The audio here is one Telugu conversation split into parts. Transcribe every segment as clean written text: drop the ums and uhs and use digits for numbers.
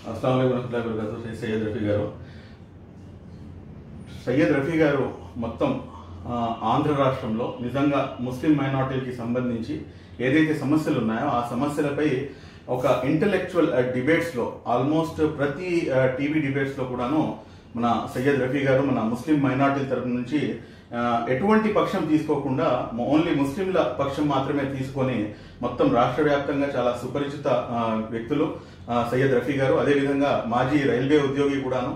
अस्सलाम वालेकुम रहमతుల్లాహి వబరకాతుహు. సయ్యద్ రఫీ గారు, సయ్యద్ రఫీ గారు మొత్తం ఆంధ్ర రాష్ట్రంలో నిజంగా ముస్లిం మైనారిటీకి సంబంధించి ఏదైతే సమస్యలు ఉన్నాయో ఆ సమస్యలపై ఒక ఇంటలెక్చువల్ డిబేట్స్లో ఆల్మోస్ట్ ప్రతి టీవీ డిబేట్స్లో కూడాను మన సయ్యద్ రఫీ గారు మన ముస్లిం మైనారిటీల తరపు నుంచి ఎటువంటి పక్షం తీసుకోకుండా ఓన్లీ ముస్లింల పక్షం మాత్రమే తీసుకొని మొత్తం రాష్ట్ర వ్యాప్తంగా చాలా సుపరిచిత వ్యక్తులు సయ్యద్ రఫీ గారు. అదేవిధంగా మాజీ రైల్వే ఉద్యోగి కూడాను.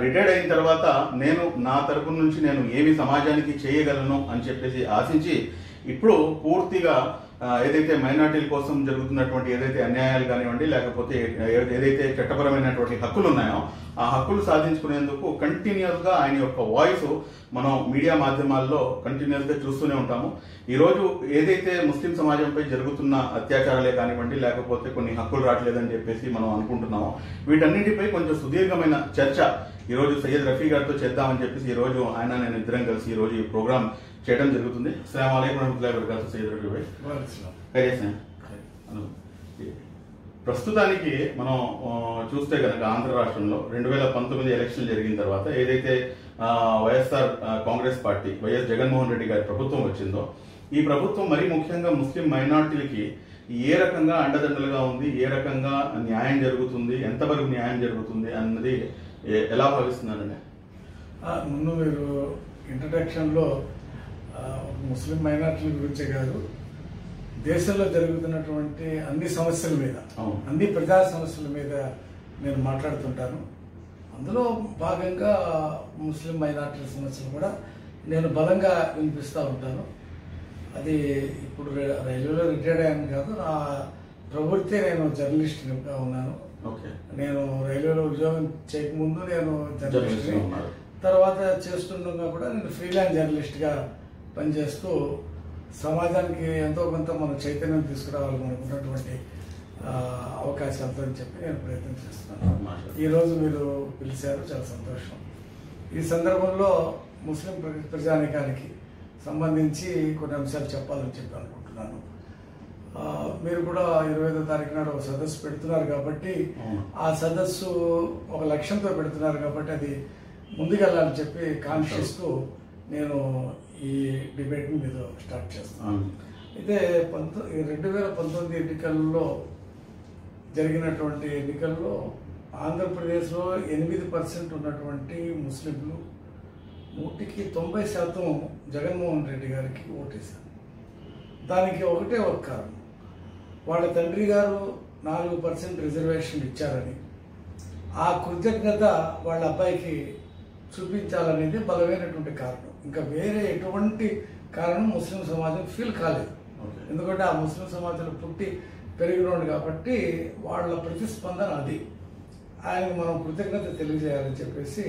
రిటైర్డ్ అయిన తర్వాత నేను నా తరపు నుంచి నేను ఏమి సమాజానికి చేయగలను అని చెప్పేసి ఆశించి ఇప్పుడు పూర్తిగా ఏదైతే మైనార్టీల కోసం జరుగుతున్నటువంటి ఏదైతే అన్యాయాలు కానివ్వండి, లేకపోతే ఏదైతే చట్టపరమైనటువంటి హక్కులు ఉన్నాయో ఆ హక్కులు సాధించుకునేందుకు కంటిన్యూస్ గా ఆయన యొక్క వాయిస్ మనం మీడియా మాధ్యమాల్లో కంటిన్యూస్ గా చూస్తూనే ఉంటాము. ఈ రోజు ఏదైతే ముస్లిం సమాజంపై జరుగుతున్న అత్యాచారాలే కానివ్వండి, లేకపోతే కొన్ని హక్కులు రావట్లేదని చెప్పేసి మనం అనుకుంటున్నాము, వీటన్నిటిపై కొంచెం సుదీర్ఘమైన చర్చ ఈ రోజు సయ్యద్ రఫీ గారితో చేద్దామని చెప్పేసి ఈ రోజు ఆయన నేను ఇద్దరం కలిసి ఈ రోజు ఈ ప్రోగ్రామ్ చేయడం జరుగుతుంది. అస్సలాము అలైకుం వరహ్మతుల్లాహి వబరకాతుహు. సయ్యద్ రఫీ భాయ్, ప్రస్తుతానికి మనం చూస్తే కనుక ఆంధ్ర రాష్ట్రంలో 2019 ఎలక్షన్ జరిగిన తర్వాత ఏదైతే వైఎస్ఆర్ కాంగ్రెస్ పార్టీ వైఎస్ జగన్మోహన్ రెడ్డి గారి ప్రభుత్వం వచ్చిందో, ఈ ప్రభుత్వం మరీ ముఖ్యంగా ముస్లిం మైనార్టీలకి ఏ రకంగా అండదండలుగా ఉంది, ఏ రకంగా న్యాయం జరుగుతుంది, ఎంతవరకు న్యాయం జరుగుతుంది అన్నది ఎలా భావిస్తున్నారండి? ముందు మీరు ఇంట్రడక్షన్లో ముస్లిం మైనార్టీల గురించే కాదు, దేశంలో జరుగుతున్నటువంటి అన్ని సమస్యల మీద, అన్ని ప్రజా సమస్యల మీద నేను మాట్లాడుతుంటాను. అందులో భాగంగా ముస్లిం మైనార్టీల సమస్యలు కూడా నేను బలంగా వినిపిస్తూ ఉంటాను. అది ఇప్పుడు రైల్వేలో రిటైర్డ్ అయ్యాను కాదు, నా ప్రవృత్తి నేను జర్నలిస్ట్గా ఉన్నాను. నేను రైల్వేలో ఉద్యోగం చేయకముందు నేను జర్నలిస్ట్, తర్వాత చేస్తుండగా కూడా నేను ఫ్రీలాన్స్ జర్నలిస్ట్గా పనిచేస్తూ సమాజానికి ఎంతో కొంత మనం చైతన్యం తీసుకురావాలని అనుకున్నటువంటి అవకాశాలతో అని చెప్పి నేను ప్రయత్నం చేస్తున్నాను. ఈరోజు మీరు పిలిచారు, చాలా సంతోషం. ఈ సందర్భంలో ముస్లిం ప్రజానీకానికి సంబంధించి కొన్ని అంశాలు చెప్పాలని చెప్పి అనుకుంటున్నాను. మీరు కూడా 25వ తారీఖు నాడు ఒక సదస్సు పెడుతున్నారు కాబట్టి, ఆ సదస్సు ఒక లక్ష్యంతో పెడుతున్నారు కాబట్టి అది ముందుకెళ్ళాలని చెప్పి కాంక్షిస్తూ నేను ఈ డిబేట్ని మీద స్టార్ట్ చేస్తాను. అయితే 2019 ఎన్నికల్లో జరిగినటువంటి ఎన్నికల్లో ఆంధ్రప్రదేశ్లో 8% ఉన్నటువంటి ముస్లింలు 90% జగన్మోహన్ రెడ్డి గారికి ఓటేశారు. దానికి ఒకటే ఒక కారణం, వాళ్ళ తండ్రి గారు 4% రిజర్వేషన్ ఇచ్చారని ఆ కృతజ్ఞత వాళ్ళ అబ్బాయికి చూపించాలనేది బలమైనటువంటి కారణం. ఇంకా వేరే ఎటువంటి కారణం ముస్లిం సమాజం ఫీల్ కాలేదు. ఎందుకంటే ఆ ముస్లిం సమాజంలో పుట్టి పెరిగినోడు కాబట్టి వాళ్ళ ప్రతిస్పందన అది. ఆయనకు మనం కృతజ్ఞత తెలియజేయాలని చెప్పేసి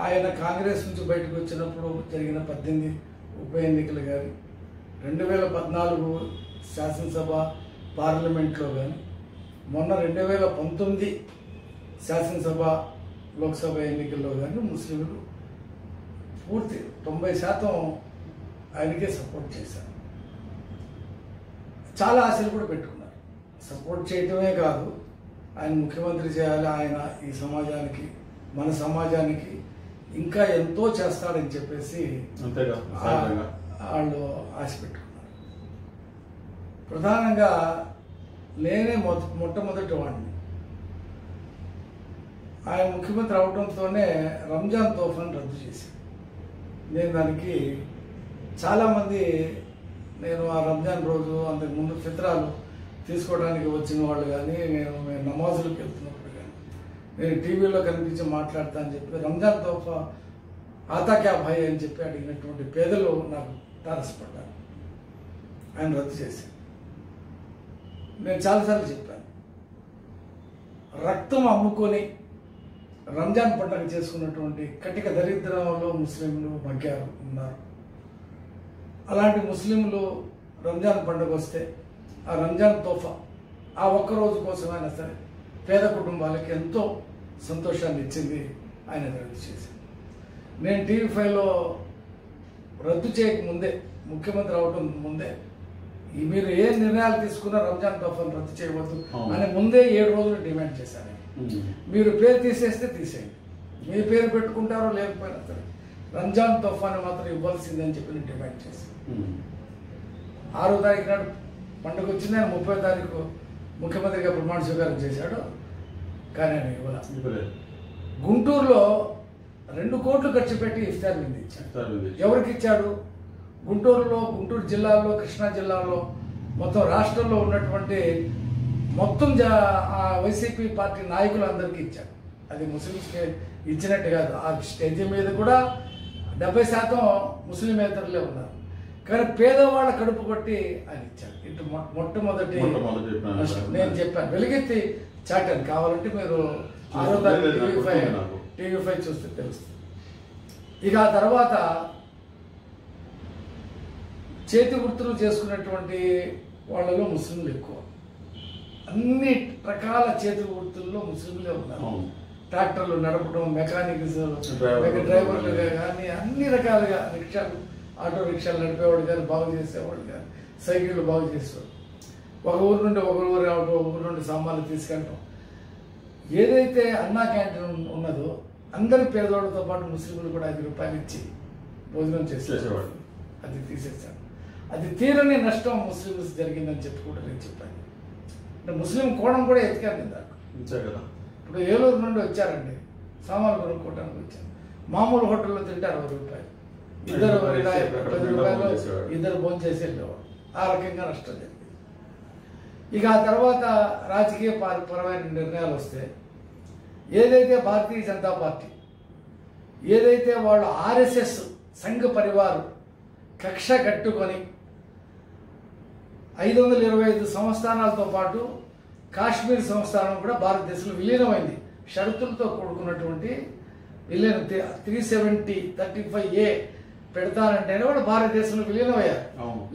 ఆయన కాంగ్రెస్ నుంచి బయటకు వచ్చినప్పుడు జరిగిన 18 ఉప ఎన్నికలు కానీ, 2014 శాసనసభ పార్లమెంట్లో కానీ, మొన్న 2019 శాసనసభ లోక్సభ ఎన్నికల్లో కానీ ముస్లింలు పూర్తి 90% ఆయనకే సపోర్ట్ చేశారు. చాలా ఆశలు కూడా పెట్టుకున్నారు. సపోర్ట్ చేయటమే కాదు, ఆయన ముఖ్యమంత్రి చేయాలి, ఆయన ఈ సమాజానికి, మన సమాజానికి ఇంకా ఎంతో చేస్తాడని చెప్పేసి వాళ్ళు ఆశ పెట్టుకున్నారు. ప్రధానంగా నేనే మొట్టమొదటి వాడిని. ఆయన ముఖ్యమంత్రి అవడంతోనే రంజాన్ తోఫాను రద్దు చేశాను. నేను దానికి చాలామంది, నేను ఆ రంజాన్ రోజు అంతకుముందు ఫిత్రాలు తీసుకోవడానికి వచ్చిన వాళ్ళు కానీ, మేము నమాజులకు వెళ్తున్నప్పుడు కానీ, నేను టీవీలో కనిపించి మాట్లాడతా అని చెప్పి రంజాన్ తోఫా ఆతా క్యా భాయ్ అని చెప్పి అడిగినటువంటి పేదలు నాకు తారసపడ్డారు. ఆయన రద్దు చేశాను. నేను చాలాసార్లు చెప్పాను, రక్తం అమ్ముకొని రంజాన్ పండుగ చేసుకున్నటువంటి కటిక దరిద్రంలో ముస్లింలు మగ్గారు ఉన్నారు. అలాంటి ముస్లింలు రంజాన్ పండుగ వస్తే ఆ రంజాన్ తోఫా ఆ ఒక్కరోజు కోసమైనా సరే పేద కుటుంబాలకి ఎంతో సంతోషాన్ని ఇచ్చింది. ఆయన రద్దు చేశారు. నేను టీవీ5లో రద్దు చేయకముందే, ముఖ్యమంత్రి అవడం ముందే మీరు ఏ నిర్ణయాలు తీసుకున్నా రంజాన్ తోఫాను రద్దు చేయవద్దు అని ముందే 7 రోజులు డిమాండ్ చేశాను. మీరు పేరు తీసేస్తే తీసేయండి, మీ పేరు పెట్టుకుంటారో లేకపోయినా సరే రంజాన్ తోఫాను మాత్రం ఇవ్వాల్సిందని చెప్పి నేను డిమాండ్ చేశాను. 6వ తారీఖు నాడు పండుగ వచ్చింది, ఆయన 30వ తారీఖు ముఖ్యమంత్రిగా ప్రమాణ స్వీకారం చేశాడు. కానీ ఆయన ఇవ్వాలి. గుంటూరులో 2 కోట్లు ఖర్చు పెట్టి ఇఫ్తార్ విందు ఇచ్చాడు. ఎవరికి ఇచ్చాడు? గుంటూరు జిల్లాలో, కృష్ణా జిల్లాలో, మొత్తం రాష్ట్రంలో ఉన్నటువంటి మొత్తం వైసీపీ పార్టీ నాయకులందరికీ ఇచ్చాడు. అది ముస్లింస్కి ఇచ్చినట్టు కాదు. ఆ స్టేజ్ మీద కూడా 70% ముస్లిమేతరులే ఉన్నారు. కానీ పేదవాళ్ళ కడుపు కొట్టి ఆయన ఇచ్చాడు. ఇటు మొట్టమొదటి నేను చెప్పాను, వెలుగెత్తి చాటాను. కావాలంటే మీరు 6వ తారీఖు TV5 చూస్తే తెలుస్తుంది. ఇక ఆ తర్వాత చేతి వృత్తులు చేసుకున్నటువంటి వాళ్ళలో ముస్లింలు ఎక్కువ. అన్ని రకాల చేతి వృత్తుల్లో ముస్లింలే ఉన్నారు. ట్రాక్టర్లు నడపడం, మెకానిక్స్, డ్రైవర్లుగా కానీ అన్ని రకాలుగా రిక్షాలు, ఆటో రిక్షాలు నడిపేవాడు కానీ, బాగు చేసేవాడు కానీ, సైకిళ్ళు బాగు చేసేవాడు. ఒక ఊరు నుండి ఒక ఊరు నుండి సామాన్లు తీసుకెళ్ళడం. ఏదైతే అన్నా క్యాంటీన్ ఉన్నదో అందరి పేదవాళ్ళతో పాటు ముస్లింలు కూడా 5 రూపాయలు ఇచ్చి భోజనం చేసేవాడు. అది తీసేశాడు. అది తీరని నష్టం ముస్లింస్ జరిగిందని చెప్పి కూడా నేను చెప్పాను. అంటే ముస్లిం కోణం కూడా ఎతికాను నేను దాకా. ఇప్పుడు ఏలూరు నుండి వచ్చారండి, సామాన్లు కొనుక్కోవడానికి వచ్చారు. మామూలు హోటల్లో తింటే 60 రూపాయలు, 10 రూపాయలు ఇద్దరు భోజనం చేసి వెళ్ళేవాడు. ఆ రకంగా నష్టం జరిగింది. ఇక ఆ తర్వాత రాజకీయ పరమైన నిర్ణయాలు వస్తే, ఏదైతే భారతీయ జనతా పార్టీ, ఏదైతే వాళ్ళు RSS సంఘ పరివారు కక్ష కట్టుకొని 525 సంస్థానాలతో పాటు కాశ్మీర్ సంస్థానం కూడా భారతదేశంలో విలీనమైంది. షరతులతో కూడుకున్నటువంటి విలీనం 370-35A పెడతానంటేనే వాళ్ళు భారతదేశంలో విలీనమయ్యారు.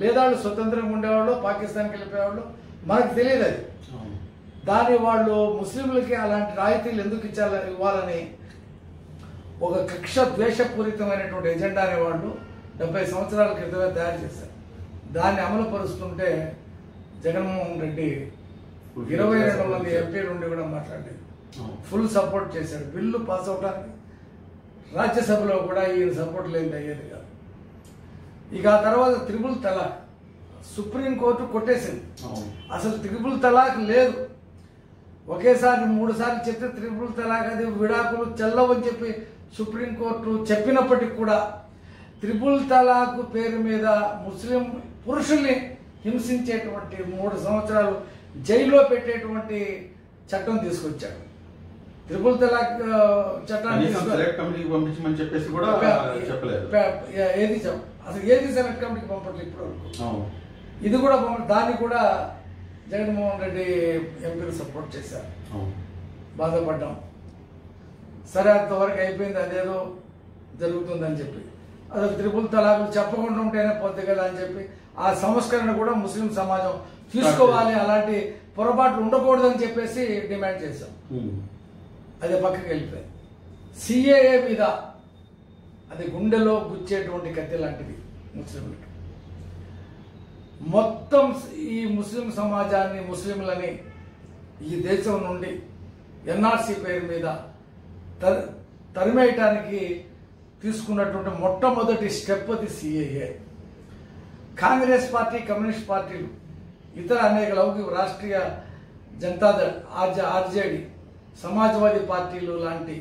లేదా వాళ్ళు స్వతంత్రంగా ఉండేవాళ్ళు, పాకిస్తాన్కి వెళ్ళిపోయేవాళ్ళు, మనకు తెలియదు అది. దాని వాళ్ళు ముస్లింలకి అలాంటి రాయితీలు ఎందుకు ఇవ్వాలని ఒక కక్ష ద్వేషపూరితమైనటువంటి ఎజెండాని వాళ్ళు 70 సంవత్సరాల క్రితమే తయారు చేశారు. దాన్ని అమలు పరుస్తుంటే జగన్మోహన్ రెడ్డి 22 మంది ఎంపీ నుండి కూడా మాట్లాడలేదు, ఫుల్ సపోర్ట్ చేశాడు. బిల్లు పాస్ అవడానికి రాజ్యసభలో కూడా ఈయన సపోర్ట్ లేదు, అయ్యేది కాదు. ఇక ఆ తర్వాత త్రిపుల్ తలాక్ సుప్రీంకోర్టు కొట్టేసింది. అసలు త్రిపుల్ తలాక్ లేదు. ఒకేసారి 3 సార్లు చెప్తే త్రిపుల్ తలాక్ అది విడాకులు చెల్లవని చెప్పి సుప్రీంకోర్టు చెప్పినప్పటికి కూడా త్రిపుల్ తలాక్ పేరు మీద ముస్లిం పురుషుల్ని హింసించేటువంటి 3 సంవత్సరాలు జైల్లో పెట్టేటువంటి చట్టం తీసుకొచ్చాడు. త్రిపుల్ తలాక్ చట్టాన్ని అసలు ఏది సెలెక్ట్ కమిటీకి పంపట్లేదు ఇప్పుడు. ఇది కూడా దాన్ని కూడా జగన్మోహన్ రెడ్డి ఎంపీలు సపోర్ట్ చేశారు. బాధపడ్డాం. సరే అంతవరకు అయిపోయింది, అదేదో జరుగుతుందని చెప్పి. అసలు త్రిపుల్ తలాకులు చెప్పకుండా ఉంటేనే పోతే కదా అని చెప్పి ఆ సంస్కరణ కూడా ముస్లిం సమాజం తీసుకోవాలి, అలాంటి పొరపాట్లు ఉండకూడదని చెప్పేసి డిమాండ్ చేశాం. అది పక్కకి వెళ్ళిపోయింది. CAA మీద అది గుండెలో గుచ్చేటువంటి కత్తి లాంటిది ముస్లింలకి. మొత్తం ఈ ముస్లిం సమాజాన్ని, ముస్లింలని ఈ దేశం నుండి NRC పేరు మీద తరిమేయటానికి తీసుకున్నటువంటి మొట్టమొదటి స్టెప్ అది CAA. కాంగ్రెస్ పార్టీ, కమ్యూనిస్ట్ పార్టీలు, ఇతర అనేక లౌకిక రాష్ట్రీయ జనతాదళ్, RJD, సమాజ్వాదీ పార్టీలు లాంటి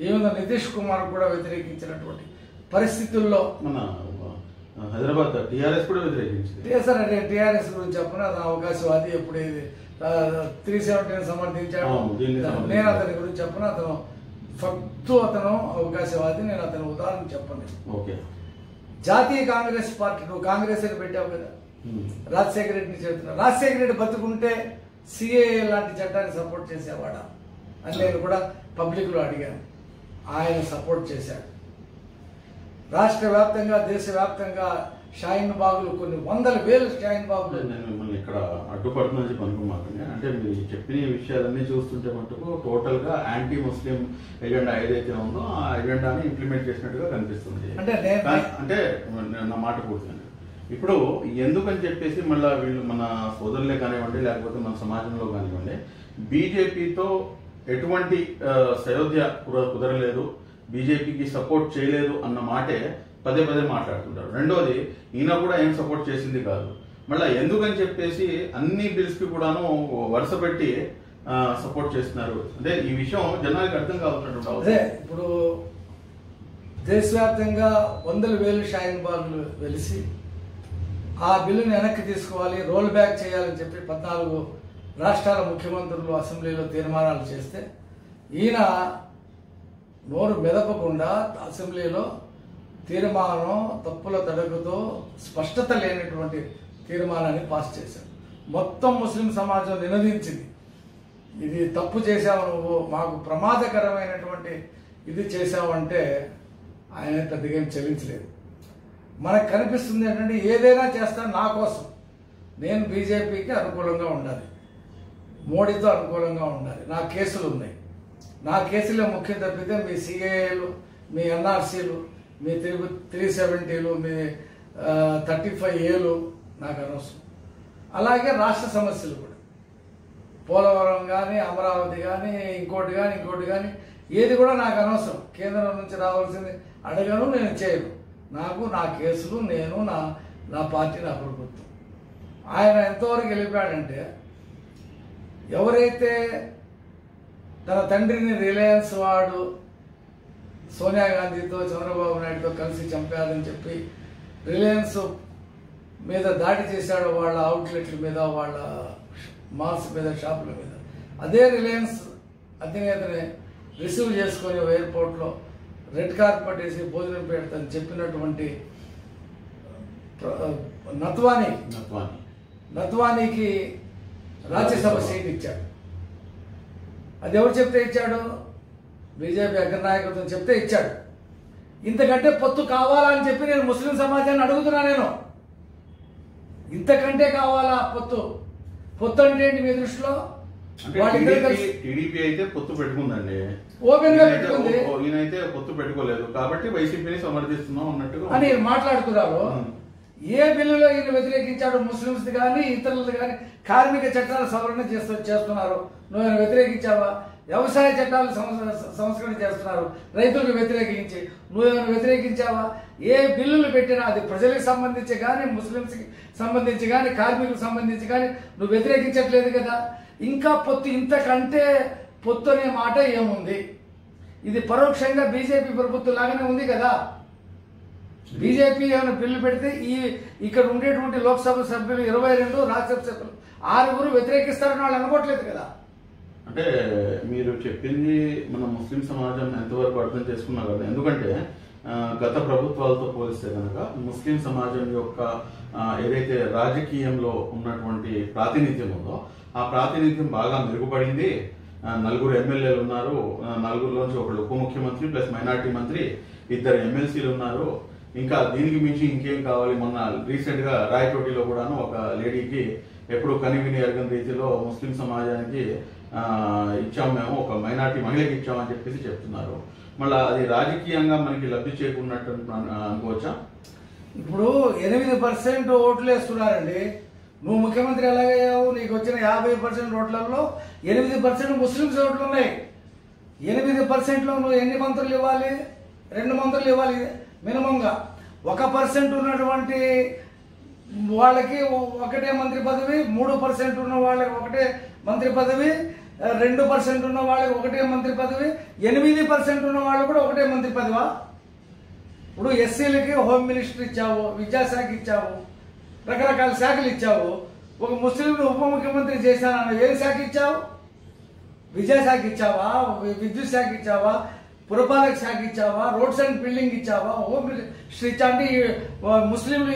ఏమైనా నితీష్ కుమార్ కూడా వ్యతిరేకించినటువంటి పరిస్థితుల్లో హైదరాబాద్ TRS కూడా వ్యతిరేకించింది. సార్ అంటే TRS గురించి చెప్పిన అతను అవకాశవాది, ఎప్పుడు 370 సమర్థించాడు. నేను అతని గురించి చెప్పిన అతను ఫక్తు, అతను అవకాశవాది. నేను అతని ఉదాహరణ చెప్పను. జాతీయ కాంగ్రెస్ పార్టీ, నువ్వు కాంగ్రెస్ అని పెట్టావు కదా, రాజశేఖర రెడ్డిని చెబుతున్నా. రాజశేఖర రెడ్డి బతుకుంటే CAA లాంటి చట్టాన్ని సపోర్ట్ చేసేవాడా అని నేను కూడా పబ్లిక్లో అడిగాను. ఆయన సపోర్ట్ చేశాడు. రాష్ట్ర వ్యాప్తంగా, దేశవ్యాప్తంగా షాహీన్ బాగులు, కొన్ని 100,000 షాహీన్ బాగులు. నేను మిమ్మల్ని ఇక్కడ అడ్డుపడుతున్నా చెప్పి అనుకోమాకండి. అంటే మీరు చెప్పిన విషయాలన్నీ చూస్తుంటే మటుకు టోటల్ గా యాంటీ ముస్లిం ఎజెండా ఏదైతే ఉందో ఆ ఎజెండాని ఇంప్లిమెంట్ చేసినట్టుగా కనిపిస్తుంది. అంటే అంటే నా మాట పూర్తి, ఇప్పుడు ఎందుకని చెప్పేసి మళ్ళీ వీళ్ళు మన సోదరులే కానివ్వండి లేకపోతే మన సమాజంలో కానివ్వండి బీజేపీతో ఎటువంటి సయోధ్య కుదరలేదు, బీజేపీకి సపోర్ట్ చేయలేదు అన్న మాటే పదే పదే మాట్లాడుతుంటారు. రెండోది ఈయన కూడా ఏం సపోర్ట్ చేసింది కాదు. మళ్ళీ ఎందుకని చెప్పేసి అన్ని బిల్స్ కి కూడాను వరుస పెట్టి సపోర్ట్ చేస్తున్నారు. అంటే ఈ విషయం జనానికి అర్థం కావాల్సినటువంటి అదే ఇప్పుడు దేశవ్యాప్తంగా వందల వేలు షాయిన్ బాగులు వెలిసి ఆ బిల్లుని వెనక్కి తీసుకోవాలి, రోల్ బ్యాక్ చేయాలని చెప్పి 14 రాష్ట్రాల ముఖ్యమంత్రులు అసెంబ్లీలో తీర్మానాలు చేస్తే ఈయన నోరు మెదపకుండా అసెంబ్లీలో తీర్మానం తప్పుల తడకతో స్పష్టత లేనటువంటి తీర్మానాన్ని పాస్ చేశారు. మొత్తం ముస్లిం సమాజం నినదించింది, ఇది తప్పు చేశావు నువ్వు, మాకు ప్రమాదకరమైనటువంటి ఇది చేశావంటే ఆయన పెద్దగా చెల్లించలేదు. మనకు కనిపిస్తుంది ఏంటంటే ఏదైనా చేస్తాను నా కోసం, నేను బీజేపీకి అనుకూలంగా ఉండాలి, మోడీతో అనుకూలంగా ఉండాలి, నా కేసులు ఉన్నాయి, నా కేసులే ముఖ్యం తప్పితే మీ సిఏఏలు, మీ ఎన్ఆర్సీలు, మీ 370లు, మీ 35Aలు నాకు అనవసరం. అలాగే రాష్ట్ర సమస్యలు కూడా పోలవరం కానీ అమరావతి కానీ ఇంకోటి కానీ ఏది కూడా నాకు అనవసరం. కేంద్రం నుంచి రావాల్సింది అడగను, నేను చేయను. నాకు నా కేసులు, నేను నా పార్టీ, నా ప్రభుత్వం. ఆయన ఎంతవరకు వెళ్ళిపోయాడంటే ఎవరైతే తన తండ్రిని రిలయన్స్ వాడు సోనియా గాంధీతో చంద్రబాబు నాయుడుతో కలిసి చంపారని చెప్పి రిలయన్స్ మీద దాడి చేశాడో, వాళ్ళ అవుట్లెట్ల మీద, వాళ్ళ మాల్స్ మీద, షాపుల మీద, అదే రిలయన్స్ అధినేతని రిసీవ్ చేసుకొని ఎయిర్పోర్ట్లో రెడ్ కార్పెట్ వేసి భోజనం పెడతాను చెప్పినటువంటి నత్వానీకి రాజ్యసభ సీట్ ఇచ్చాడు. అది ఎవరు చెప్తే ఇచ్చాడు? బీజేపీ అగ్రనాయకత్వం చెప్తే ఇచ్చాడు. ఇంతకంటే పొత్తు కావాలని చెప్పి నేను ముస్లిం సమాజాన్ని అడుగుతున్నా. నేను ఇంతకంటే కావాలా పొత్తు? పొత్తు అంటే ఏంటి మీ దృష్టిలో? టీడీపీ అయితే పొత్తు పెట్టుకుందండి, ఓపెన్ గా పెట్టుకుంది, ఈయనైతే పొత్తు పెట్టుకోలేదు కాబట్టి వైసీపీని సమర్థిస్తున్నాం అన్నట్టుగా అని మాట్లాడుతున్నారు. ఏ బిల్లులో ఈయన వ్యతిరేకించాడు? ముస్లింస్ కానీ ఇతరులది కానీ కార్మిక చట్టాల సవరణ చేస్తున్నారు, నువ్వు వ్యతిరేకించావా? వ్యవసాయ చట్టాలు సంస్కరణ చేస్తున్నారు రైతులకు వ్యతిరేకించి, నువ్వేమైనా వ్యతిరేకించావా? ఏ బిల్లులు పెట్టినా అది ప్రజలకు సంబంధించి కానీ, ముస్లింస్కి సంబంధించి కానీ, కార్మికులకు సంబంధించి కానీ నువ్వు వ్యతిరేకించట్లేదు కదా. ఇంకా పొత్తు, ఇంతకంటే పొత్తు అనే మాట ఏముంది? ఇది పరోక్షంగా బీజేపీ ప్రభుత్వం లాగానే ఉంది కదా. బీజేపీ ఏమైనా బిల్లు పెడితే ఇక్కడ ఉండేటువంటి లోక్సభ సభ్యులు 22, రాజ్యసభ సభ్యులు 6 వ్యతిరేకిస్తారని వాళ్ళు అనుకోవట్లేదు కదా. అంటే మీరు చెప్పింది మన ముస్లిం సమాజం ఎంతవరకు అర్థం చేసుకున్నారు కదా. ఎందుకంటే గత ప్రభుత్వాలతో పోలిస్తే కనుక ముస్లిం సమాజం యొక్క ఏదైతే రాజకీయంలో ఉన్నటువంటి ప్రాతినిధ్యం ఉందో ఆ ప్రాతినిధ్యం బాగా మెరుగుపడింది. 4 ఎమ్మెల్యేలు ఉన్నారు, 4లోంచి ఒకళ్ళు ఉప ముఖ్యమంత్రి ప్లస్ మైనార్టీ మంత్రి, 2 ఎమ్మెల్సీలు ఉన్నారు. ఇంకా దీనికి మించి ఇంకేం కావాలి? మొన్న రీసెంట్ గా రాయచోటిలో కూడాను ఒక లేడీకి ఎప్పుడు కనివిని ఎరగని రీతిలో ముస్లిం సమాజానికి ఇచ్చాము, మేము ఒక మైనార్టీ మహిళకి ఇచ్చామని చెప్పేసి చెప్తున్నారు. మళ్ళీ అది రాజకీయంగా మనకి లబ్ధి చేకూరినట్టు అనుకోవచ్చా? ఇప్పుడు 8% ఓట్లు వేస్తున్నారండి. నువ్వు ముఖ్యమంత్రి ఎలాగయ్యావు? నీకు వచ్చిన 50% ఓట్లలో 8% ముస్లింస్ ఓట్లు ఉన్నాయి. 8%లో నువ్వు ఎన్ని మంత్రులు ఇవ్వాలి? 2 మంత్రులు ఇవ్వాలి మినిమంగా. 1% ఉన్నటువంటి వాళ్ళకి ఒకటే మంత్రి పదవి, 3% ఉన్న వాళ్ళకి ఒకటే మంత్రి పదవి, 2% ఉన్న వాళ్ళకి ఒకటే మంత్రి పదవి, 8% ఉన్న వాళ్ళు కూడా ఒకటే మంత్రి పదవా? ఇప్పుడు ఎస్సీలకి హోమ్ మినిస్టర్ ఇచ్చావు, విద్యాశాఖ ఇచ్చావు, రకరకాల శాఖలు ఇచ్చావు. ఒక ముస్లింను ఉప ముఖ్యమంత్రి చేశానన్న ఏ శాఖ ఇచ్చావు? విద్యాశాఖ ఇచ్చావా? విద్యుత్ శాఖ ఇచ్చావా? పురపాలక శాఖ ఇచ్చావా? రోడ్స్ అండ్ బిల్డింగ్ ఇచ్చావా? హోమ్ మినిస్టర్ ఇచ్చా? అంటే ముస్లింలు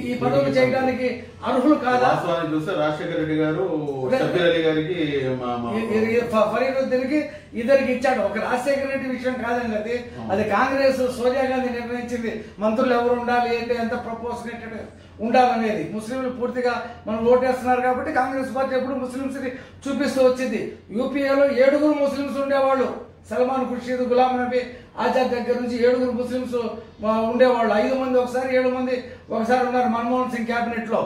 ఈ పదవులు చేయడానికి అర్హులు కాదా? చూస్తే రాజశేఖర రెడ్డి గారు ఫరీదుద్దీన్కి 2 ఇచ్చాడు. ఒక రాజశేఖర రెడ్డి విషయం కాదండి అది. అది కాంగ్రెస్ సోనియా గాంధీ నిర్ణయించింది మంత్రులు ఎవరు ఉండాలి, ఏంటి, ఎంత ప్రపోర్షనేటెడ్ ఉండాలనేది. ముస్లింలు పూర్తిగా మనం ఓటేస్తున్నారు కాబట్టి కాంగ్రెస్ పార్టీ ఎప్పుడు ముస్లింస్ ని చూపిస్తూ వచ్చింది. యూపీఏలో 7 ముస్లింస్ ఉండేవాళ్ళు సల్మాన్ ఖుర్షీద్, గులాం నబీ ఆజాద్ దగ్గర నుంచి 7 ముస్లిమ్స్ ఉండేవాళ్ళు. 5 మంది ఒకసారి, 7 మంది ఒకసారి ఉన్నారు మన్మోహన్ సింగ్ క్యాబినెట్ లో.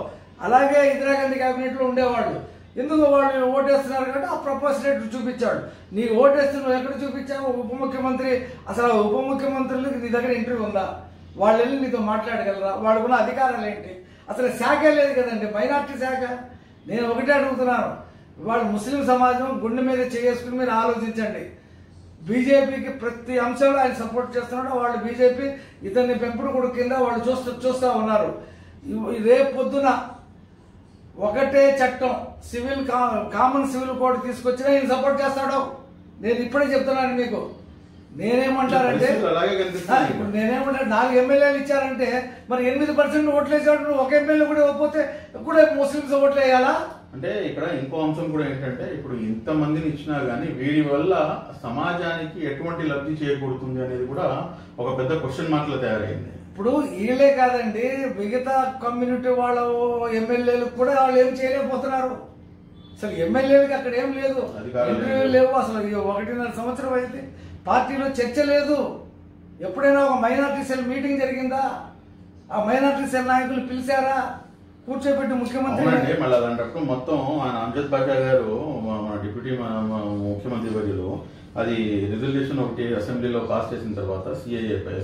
అలాగే ఇందిరాగాంధీ క్యాబినెట్ లో ఉండేవాళ్ళు. ఎందుకు వాళ్ళు ఓటేస్తున్నారు కాబట్టి ఆ ప్రపోజల్ చూపించాడు. నీ ఓటేస్తున్న ఎక్కడ చూపించావు? ఉప ముఖ్యమంత్రి. అసలు ఉప ముఖ్యమంత్రులకు నీ దగ్గర ఇంటర్వ్యూ ఉందా? వాళ్ళు వెళ్ళి నీతో మాట్లాడగలరా? వాళ్ళకున్న అధికారాలు ఏంటి? అసలు శాఖ లేదు కదండి, మైనార్టీ శాఖ. నేను ఒకటే అడుగుతున్నాను, వాళ్ళు ముస్లిం సమాజం గుండె మీద చేసుకుని మీరు ఆలోచించండి. బీజేపీకి ప్రతి అంశంలో ఆయన సపోర్ట్ చేస్తున్నాడు. వాళ్ళు బీజేపీ ఇతన్ని పెంపుడు కొడుకు కింద వాళ్ళు చూస్తూ ఉన్నారు. రేపు పొద్దున ఒకటే చట్టం, కామన్ సివిల్ కోడ్ తీసుకొచ్చినా ఈయన సపోర్ట్ చేస్తాడు. నేను ఇప్పుడే చెప్తున్నాను మీకు. నేనేమంటారంటే ఇప్పుడు నేనేమంటారు, 4 ఎమ్మెల్యేలు ఇచ్చారంటే మరి 8% ఓట్లు వేసాడు. ఒక ఎమ్మెల్యే కూడా ఇవ్వకపోతే కూడా ముస్లింస్ ఓట్లు వేయాలా? అంటే ఇక్కడ ఇంకో అంశం కూడా ఏంటంటే, ఇప్పుడు ఇంతమందిని ఇచ్చినా గానీ వీరి వల్ల సమాజానికి ఎటువంటి లబ్ధి చేకూరుతుంది అనేది కూడా ఒక పెద్ద క్వశ్చన్ మార్క్ లో తయారైంది. ఇప్పుడు వీళ్ళే కాదండి, మిగతా కమ్యూనిటీ వాళ్ళ ఎమ్మెల్యేలకు కూడా వాళ్ళు ఏం చేయలేకపోతున్నారు. అసలు ఎమ్మెల్యేలకి అక్కడ ఏం లేదు, ఇంటర్వ్యూ లేవు. అసలు 1.5 సంవత్సరం అయితే పార్టీలో చర్చ లేదు. ఎప్పుడైనా ఒక మైనార్టీ సెల్ మీటింగ్ జరిగిందా? ఆ మైనార్టీ సెల్ నాయకులు పిలిచారా? కూర్చోబెట్టి ముఖ్యమంత్రి మళ్ళీ అలాంటప్పుడు మొత్తం ఆయన అంజద్ బాషా గారు మన డిప్యూటీ ముఖ్యమంత్రి వర్యులు అది రిజల్యూషన్ ఒకటి అసెంబ్లీలో పాస్ చేసిన తర్వాత సిఏఏపై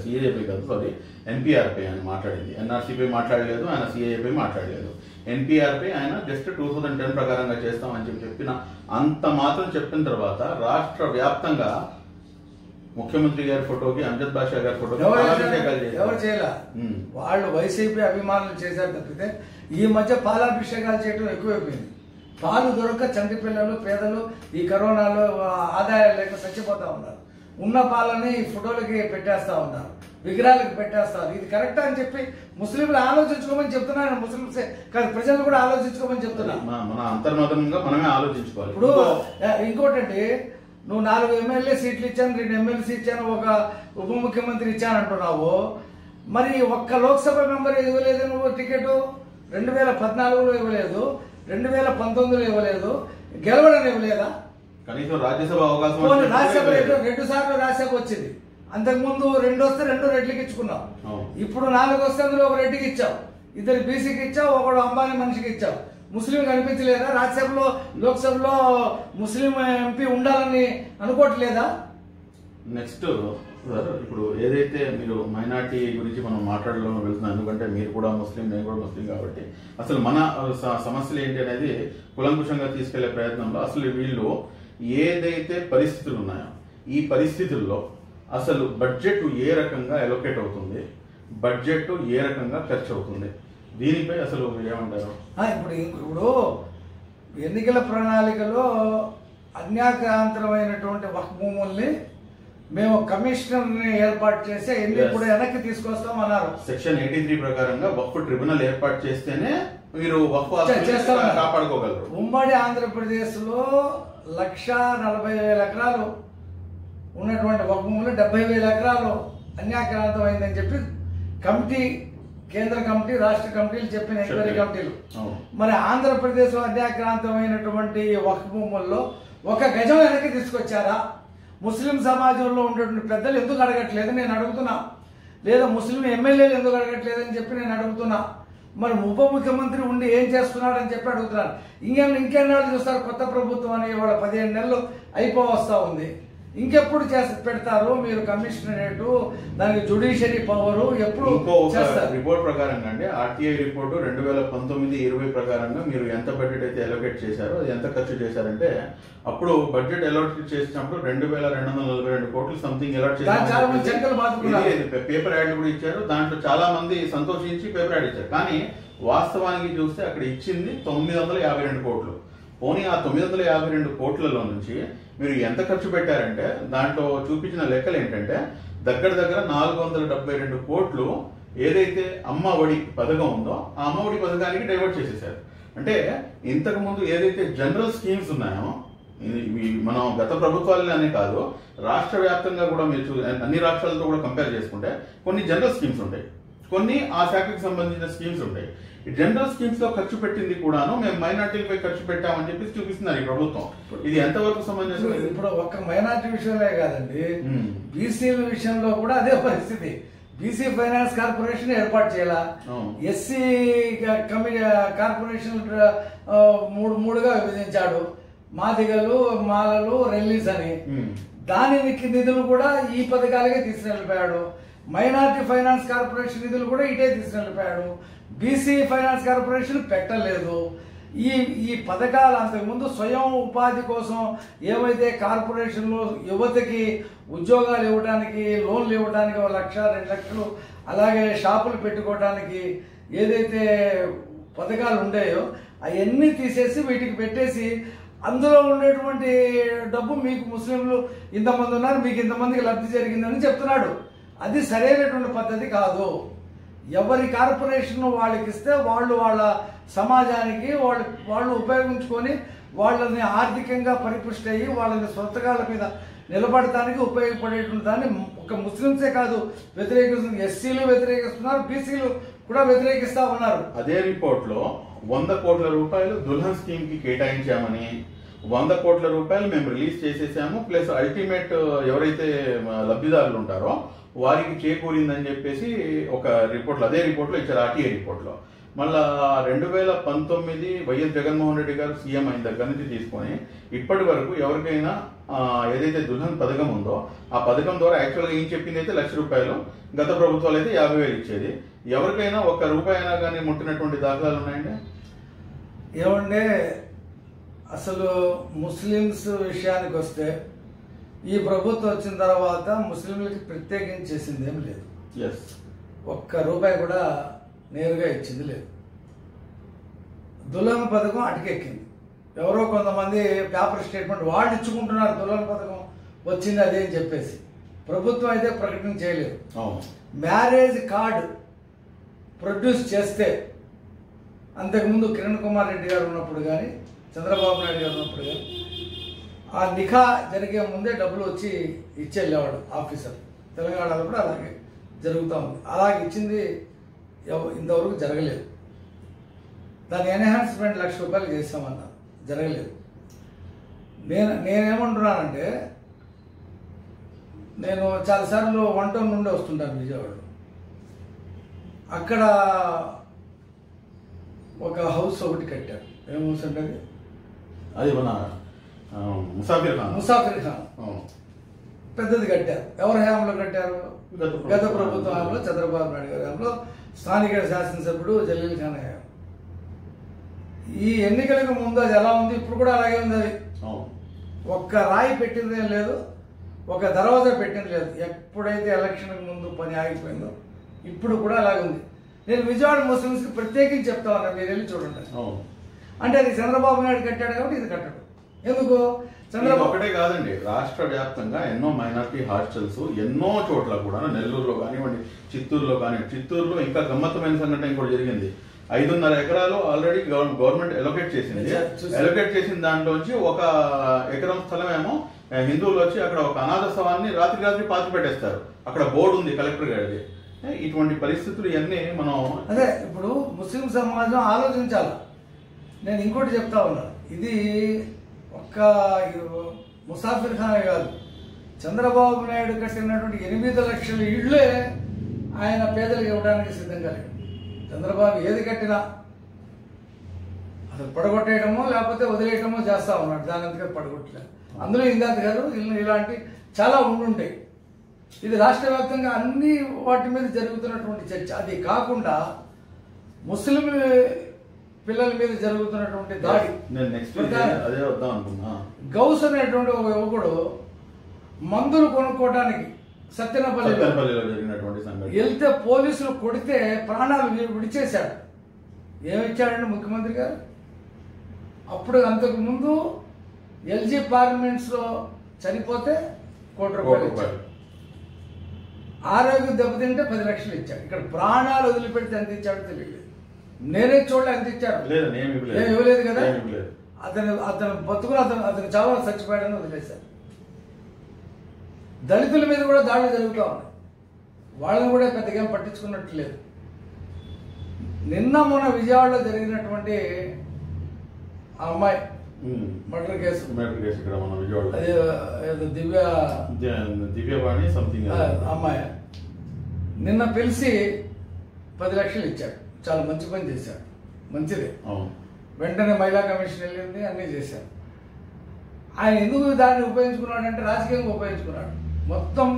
కాదు సారీ ఎన్పిఆర్పై ఆయన మాట్లాడింది. ఎన్ఆర్సీపై మాట్లాడలేదు, ఆయన సిఏఏపై మాట్లాడలేదు. ఎన్పిఆర్పై ఆయన జస్ట్ 2010 ప్రకారంగా చేస్తామని చెప్పిన అంత మాత్రం చెప్పిన తర్వాత రాష్ట్ర వ్యాప్తంగా ముఖ్యమంత్రి గారి ఫోటోకి అంజద్ బాషా గారి ఫోటోకి ఎవరు చేయాల? వాళ్ళు వైసీపీ అభిమానులు చేశారు తప్పితే ఈ మధ్య పాలాభిషేకాలు చేయడం ఎక్కువైపోయింది. పాలు దొరక్క చంటి పిల్లలు, పేదలు ఈ కరోనాలో ఆదాయాలు లేక చచ్చిపోతా ఉన్నారు. ఉన్న పాలని ఈ ఫోటోలకి పెట్టేస్తా ఉన్నారు, విగ్రహాలకు పెట్టేస్తారు. ఇది కరెక్ట్ అని చెప్పి ముస్లింలు ఆలోచించుకోమని చెప్తున్నాను. ముస్లింసే కాదు, ప్రజలు కూడా ఆలోచించుకోమని చెప్తున్నా. మన అంతర్మతంగా మనమే ఆలోచించుకోవాలి. ఇప్పుడు ఇంకోటండి, నువ్వు 4 ఎమ్మెల్యే సీట్లు ఇచ్చాను, 2 ఎమ్మెల్సీ ఇచ్చాను, ఒక ఉప ముఖ్యమంత్రి ఇచ్చాను అంటున్నావు. మరి ఒక్క లోక్సభ మెంబర్ ఇవ్వలేదు నువ్వు టికెట్. 2014లో ఇవ్వలేదు, 2019లో ఇవ్వలేదు, గెలవడం ఇవ్వలేదా? కనీసం రాజ్యసభ అవకాశం. రాజ్యసభ 2 సార్లు రాజ్యసభ వచ్చింది. అంతకుముందు 2 వస్తే 2 రెడ్లకి ఇచ్చుకున్నావు. ఇప్పుడు 4 వస్తే అందులో 1 రెడ్డికి ఇచ్చావు, 2 బీసీకి ఇచ్చావు, 1 అంబానీ మనిషికి ఇచ్చావు. ముస్లిం కనిపించలేదా? రాజ్యసభలో, లోక్సభలో ముస్లిం ఎంపీ ఉండాలని అనుకోవట్లేదా? నెక్స్ట్ సార్, ఇప్పుడు ఏదైతే మీరు మైనార్టీ గురించి మనం మాట్లాడడం వెళ్తున్నాం, ఎందుకంటే మీరు కూడా ముస్లిం, నేను కూడా ముస్లిం కాబట్టి అసలు మన సమస్యలు ఏంటి అనేది కులంకుశంగా తీసుకెళ్లే ప్రయత్నంలో అసలు వీళ్ళు ఏదైతే పరిస్థితులు ఉన్నాయో ఈ పరిస్థితుల్లో అసలు బడ్జెట్ ఏ రకంగా అలొకేట్ అవుతుంది, బడ్జెట్ ఏ రకంగా ఖర్చు అవుతుంది, దీనిపై అసలు ఏమంటారు? ఇప్పుడు ఎన్నికల ప్రణాళికలో అన్యాక్రాంతరమైనటువంటి వక్ఫ్ భూముల్ని మేము కమిషనర్ ని ఏర్పాటు చేసి ఎన్ని కూడా వెనక్కి తీసుకొస్తాం అన్నారు. సెక్షన్ 83 ప్రకారంగా వక్ఫ్ ట్రిబ్యునల్ ఏర్పాటు చేస్తేనే మీరు వక్ఫ్ కాపాడుకోగలరు. ఉమ్మడి ఆంధ్రప్రదేశ్ లో 1,40,000 ఎకరాలు ఉన్నటువంటి వక్ఫ్ భూములు 70,000 ఎకరాలు అన్యాక్రాంతమైందని చెప్పి కమిటీ, కేంద్ర కమిటీ, రాష్ట్ర కమిటీలు చెప్పిన ఎంక్వైరీ కమిటీలు. మరి ఆంధ్రప్రదేశ్ లో అన్యాక్రాంతమైనటువంటి వక్ఫ్ భూముల్లో 1 గజం వెనక్కి తీసుకొచ్చారా? ముస్లిం సమాజంలో ఉన్నటువంటి పెద్దలు ఎందుకు అడగట్లేదు నేను అడుగుతున్నా. లేదా ముస్లిం ఎమ్మెల్యేలు ఎందుకు అడగట్లేదు అని చెప్పి నేను అడుగుతున్నా. మరి ఉప ముఖ్యమంత్రి ఉండి ఏం చేస్తున్నాడు అని చెప్పి అడుగుతున్నాను. ఇంకెన్నాళ్ళు చూస్తారు? కొత్త ప్రభుత్వం అని ఇవాళ 15 నెలలు అయిపోవస్తా ఉంది. ఇంకెప్పుడు పెడతారు మీరు కమిషనరేట్, దానికి జ్యుడిషియరీ పవర్ ఎప్పుడు చేస్తారు? రిపోర్ట్ ప్రకారంగా అండి, ఆర్టీఐ రిపోర్టు 2019-20 ప్రకారంగా మీరు ఎంత బడ్జెట్ అయితే అలొకేట్ చేశారో, అది ఎంత ఖర్చు చేశారంటే అప్పుడు బడ్జెట్ అలొకేట్ చేసినప్పుడు 2,242 కోట్లు సంథింగ్ అలాట్ చేశారు. పేపర్ యాడ్ కూడా ఇచ్చారు. దాంట్లో చాలా మంది సంతోషించి పేపర్ యాడ్ ఇచ్చారు. కానీ వాస్తవానికి చూస్తే అక్కడ ఇచ్చింది 952 కోట్లు. పోనీ ఆ 952 కోట్లలో నుంచి మీరు ఎంత ఖర్చు పెట్టారంటే దాంట్లో చూపించిన లెక్కలు ఏంటంటే దగ్గర 472 కోట్లు ఏదైతే అమ్మ ఒడి పథకం ఉందో ఆ అమ్మ ఒడి పథకానికి డైవర్ట్ చేసేసారు. అంటే ఇంతకు ముందు ఏదైతే జనరల్ స్కీమ్స్ ఉన్నాయో మనం గత ప్రభుత్వాలనే కాదు రాష్ట్ర వ్యాప్తంగా కూడా మీరు అన్ని రాష్ట్రాలతో కూడా కంపేర్ చేసుకుంటే కొన్ని జనరల్ స్కీమ్స్ ఉంటాయి, కొన్ని ఆ శాఖకు సంబంధించిన స్కీమ్స్ ఉంటాయి. జనరల్ స్కీమ్స్ లో ఖర్చు పెట్టింది కూడాను మేము మైనార్టీలపై ఖర్చు పెట్టామని చెప్పి చూపిస్తున్నారు ఈ ప్రభుత్వం. ఇది ఎంతవరకు సమంజసం? ఇప్పుడు ఒక్క మైనార్టీ విషయంలో కాదండి, బీసీల విషయంలో కూడా అదే పరిస్థితి. బీసీ ఫైనాన్స్ కార్పొరేషన్ ఏర్పాటు చేయాలా, ఎస్సీ కార్పొరేషన్ మూడుగా విభజించాడు, మాదిగలు, మాలలు, రెల్లీస్ అని. దానికి నిధులు కూడా ఈ పథకాలకే తీసుకెళ్ళిపోయాడు. మైనార్టీ ఫైనాన్స్ కార్పొరేషన్ నిధులు కూడా ఇటే తీసుకెళ్ళిపోయాడు. బీసీ ఫైనాన్స్ కార్పొరేషన్ పెట్టలేదు. ఈ పథకాలు అంతకుముందు స్వయం ఉపాధి కోసం ఏవైతే కార్పొరేషన్లో యువతకి ఉద్యోగాలు ఇవ్వడానికి, లోన్లు ఇవ్వడానికి 1 లక్ష 2 లక్షలు, అలాగే షాపులు పెట్టుకోవడానికి ఏదైతే పథకాలు ఉన్నాయో అవన్నీ తీసేసి వీటికి పెట్టేసి అందులో ఉండేటువంటి డబ్బు మీకు ముస్లింలు ఇంతమంది ఉన్నారు, మీకు ఇంతమందికి లబ్ధి జరిగిందని చెప్తున్నాడు. అది సరైనటువంటి పద్ధతి కాదు. ఎవరి కార్పొరేషన్ వాళ్ళకి ఇస్తే వాళ్ళు వాళ్ళ సమాజానికి వాళ్ళు ఉపయోగించుకొని వాళ్ళని ఆర్థికంగా పరిపుష్టి అయ్యి వాళ్ళని స్వతకాల మీద నిలబడటానికి ఉపయోగపడేటువంటి దాన్ని ఒక ముస్లింసే కాదు వ్యతిరేకిస్తుంది, ఎస్సీలు వ్యతిరేకిస్తున్నారు, బీసీలు కూడా వ్యతిరేకిస్తా ఉన్నారు. అదే రిపోర్ట్ లో 100 కోట్ల రూపాయలు దుల్హన్ స్కీమ్ కి కేటాయించామని, 100 కోట్ల రూపాయలు మేము రిలీజ్ చేసేసాము, ప్లస్ అల్టిమేట్ ఎవరైతే లబ్ధిదారులు ఉంటారో వారికి చేకూరిందని చెప్పేసి ఒక రిపోర్ట్లో, అదే రిపోర్ట్లో ఇచ్చారు, ఆర్టీఏ రిపోర్ట్లో. మళ్ళా 2019 వైఎస్ జగన్మోహన్ రెడ్డి గారు సీఎం అయిన దగ్గర నుంచి తీసుకొని ఇప్పటి వరకు ఎవరికైనా ఏదైతే దుల్హన్ పథకం ఉందో ఆ పథకం ద్వారా యాక్చువల్గా ఏం చెప్పింది అయితే 1 లక్ష రూపాయలు, గత ప్రభుత్వాలు అయితే 50,000 ఇచ్చేది. ఎవరికైనా 1 రూపాయి అయినా కానీ ముట్టినటువంటి దాఖలాలు ఉన్నాయండి? ఏమంటే అసలు ముస్లిమ్స్ విషయానికి వస్తే ఈ ప్రభుత్వం వచ్చిన తర్వాత ముస్లింలకి ప్రత్యేకించి చేసింది ఏం లేదు. 1 రూపాయి కూడా నేరుగా ఇచ్చింది లేదు. దుల్హన్ పథకం అటకెక్కింది. ఎవరో కొంతమంది పేపర్ స్టేట్మెంట్ వాళ్ళు ఇచ్చుకుంటున్నారు, దుల్హన్ పథకం వచ్చింది అదే అని చెప్పేసి. ప్రభుత్వం అయితే ప్రకటన చేయలేదు. మ్యారేజ్ కార్డు ప్రొడ్యూస్ చేస్తే అంతకుముందు కిరణ్ కుమార్ రెడ్డి గారు ఉన్నప్పుడు కానీ, చంద్రబాబు నాయుడు గారు ఉన్నప్పుడు కానీ ఆ నిఖా జరిగే ముందే డబ్బులు వచ్చి ఇచ్చి వెళ్ళేవాడు ఆఫీసర్. తెలంగాణలో కూడా అలాగే జరుగుతూ ఉంది. అలాగే ఇచ్చింది ఇంతవరకు జరగలేదు. దాని ఎన్హాన్స్మెంట్ 1 లక్ష రూపాయలు చేస్తామన్నారు, జరగలేదు. నేనేమంటున్నానంటే, నేను చాలాసార్లు 1 టౌన్ నుండి వస్తుంటాను విజయవాడలో. అక్కడ ఒక హౌస్ ఒకటి కట్టారు. ఏం హౌస్ అంటే అది మన ముసాఫిర్ ఖాన్ పెద్దది కట్టారు. ఎవరి హయాంలో కట్టారు? గత ప్రభుత్వ హయాంలో, చంద్రబాబు నాయుడు గారి హయాంలో, స్థానిక శాసనసభ్యుడు జలీల్ ఖాన్ హయాం. ఈ ఎన్నికలకు ముందు అది ఎలా ఉంది, ఇప్పుడు కూడా అలాగే ఉంది. అది 1 రాయి పెట్టిందే లేదు, 1 దర్వాజా పెట్టింది లేదు. ఎప్పుడైతే ఎలక్షన్కి ముందు పని ఆగిపోయిందో ఇప్పుడు కూడా అలాగే ఉంది. నేను విజయవాడ ముస్లింస్కి ప్రత్యేకించి చెప్తా ఉన్నా, మీరు వెళ్ళి చూడండి. అంటే అది చంద్రబాబు నాయుడు కట్టాడు కాబట్టి ఇది కట్టడు. ఎందుకు? చంద్రబాబు ఒకటే కాదండి, రాష్ట్ర వ్యాప్తంగా ఎన్నో మైనారిటీ హాస్టల్స్ ఎన్నో చోట్ల కూడా, నెల్లూరులో కానివ్వండి, చిత్తూరులో కానివ్వండి. చిత్తూరులో ఇంకా గమ్మత్తమైన సంఘటన కూడా జరిగింది. 5.5 ఎకరాలు ఆల్రెడీ గవర్నమెంట్ ఎలొకేట్ చేసింది. ఎలొకేట్ చేసిన దాంట్లోంచి 1 ఎకరం స్థలం ఏమో హిందువులు వచ్చి అక్కడ ఒక అనాథ శవాన్ని రాత్రి పాతి పెట్టేస్తారు. అక్కడ బోర్డు ఉంది కలెక్టర్ గారిది. ఇటువంటి పరిస్థితులు ఇవన్నీ మనం అదే ఇప్పుడు ముస్లిం సమాజం ఆలోచించాలి. నేను ఇంకోటి చెప్తా ఉన్నాను, ఇది ఒక్క ముసాఫిర్ ఖానే కాదు, చంద్రబాబు నాయుడు కట్టినటువంటి 8 లక్షల ఇళ్లే ఆయన పేదలకు ఇవ్వడానికి సిద్ధంగా లేడు. చంద్రబాబు ఏది కట్టినా అసలు పడగొట్టేయడమో లేకపోతే వదిలేయటమో చేస్తా ఉన్నాడు. దాని అంతగా పడగొట్టలేదు. అందులో ఇందాక గారు ఇలాంటి చాలా ఉండుంటాయి. ఇది రాష్ట్ర వ్యాప్తంగా అన్ని వాటి మీద జరుగుతున్నటువంటి చర్చ. అది కాకుండా ముస్లిం పిల్లల మీద జరుగుతున్నటువంటి దాడి. గౌస్ అనేటువంటి ఒక యువకుడు మందులు కొనుక్కోవడానికి సత్యనపల్లిలో వెళ్తే పోలీసులు కొడితే ప్రాణాలు విడిచేశాడు. ఏమిచ్చాడండి ముఖ్యమంత్రి గారు? అప్పుడు అంతకు ముందు ఎల్జీ పార్లమెంట్స్ లో చనిపోతే 1 కోటి రూపాయలు, ఆరోగ్యం దెబ్బతింటే 10 లక్షలు ఇచ్చాడు. ఇక్కడ ప్రాణాలు వదిలిపెడితే ఎంత ఇచ్చాడో తెలియలేదు. నేనే చూడలే ఎంత ఇచ్చాడు, ఏం ఇవ్వలేదు కదా. అతను బతుకులు అతను చావా చచ్చిపోయాడని వదిలేశారు. దళితుల మీద కూడా దాడులు జరుగుతూ ఉన్నాయి. వాళ్ళని కూడా పెద్దగా పట్టించుకున్నట్టు లేదు. నిన్న మొన్న విజయవాడలో జరిగినటువంటి ఆ అమ్మాయి మర్డర్ కేసు ఇక్కడ మన విజయవాడ దివ్యవాణి సంథింగ్ అమ్మాయి నిన్న పిలిచి 10 లక్షలు ఇచ్చాడు. చాలా మంచి పని చేశాడు, మంచిదే. వెంటనే మహిళా కమిషన్ వెళ్ళింది, అన్నీ చేశారు. ఆయన ఎందుకు దాన్ని ఉపయోగించుకున్నాడు అంటే రాజకీయంగా ఉపయోగించుకున్నాడు. మొత్తం